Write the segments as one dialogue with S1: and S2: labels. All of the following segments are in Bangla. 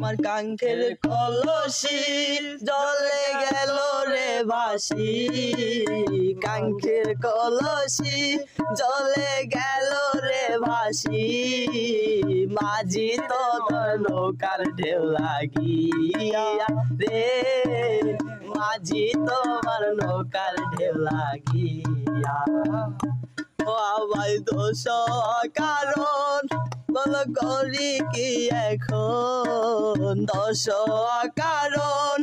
S1: আমার কাঙ্ক্ষের কলসি জলে গেল রে ভাসি, কাঙ্ক্ষের কলসি জলে গেল রে ভাসি, মাঝি তো তোর নৌকার ঢেউ লাগিয়া রে, মাঝি তোমার নৌকার ঢেউ লাগিয়া। ও ভাই দোষ কারণ বলো করি কি এখন, দোষ কারণ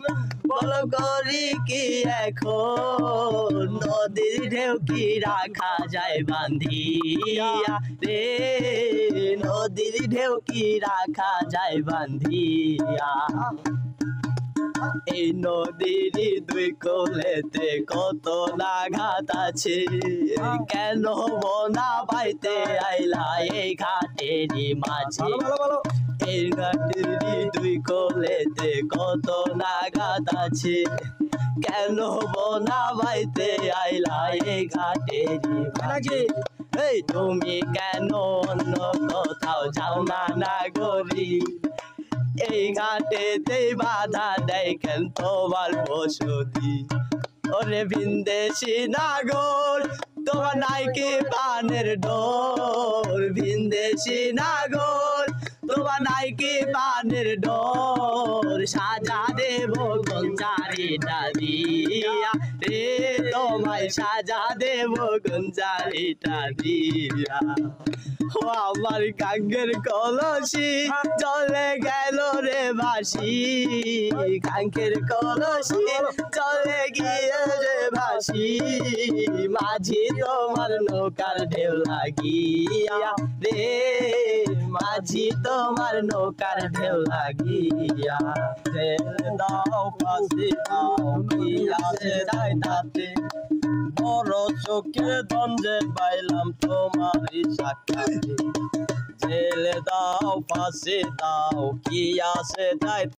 S1: বলো করি কি এখন, নদীর ঢেউ কি রাখা যায় বান্ধিয়া রে, নদীর ঢেউ কি রাখা যায় বান্ধিয়া। এই নদীর দুই কোলেতে কত নাঘাত আছে, কেন না বাইতে আইলা এই ঘাটেরই মাঝে, এই ঘাটের দুই কোলেতে কত নাঘাত আছে, কেন না বাইতে আইলা এই ঘাটেরই মাঝে। এই তুমি কেন অন্য কোথাও যাও না নাগরি, এই ঘাটেতে বাধা দেয় কেন তোমার বসতি। ওরে ভিনদেশি নাগর তোমার নাইকি পানের ডোর, ভিনদেশি নাগর তোমার নাইকি পানের ডোর, সাজা দেব গঞ্জারিটা দিয়া রে, তোমায় সাজা দেব গঞ্জারিটা দিয়া। ও আমার কাঙ্ক্ষের কলসি জলে গেল রে ভাসি, কাঙ্ক্ষের কলসি জলে গিয়ে রে ভাসি, মাঝি তোমার নৌকার ঢেউ লাগিয়া রে, মাঝি তোমার নৌকার ঢেউ লাগিয়া। দাও ফাঁসি দাও কি আছে যায় তাতে, বড় চোখের দ্বন্দ্বে পাইলাম তোমারই সাক্ষাৎ, জেলে দাও ফাঁসি দাও কি আছে যায়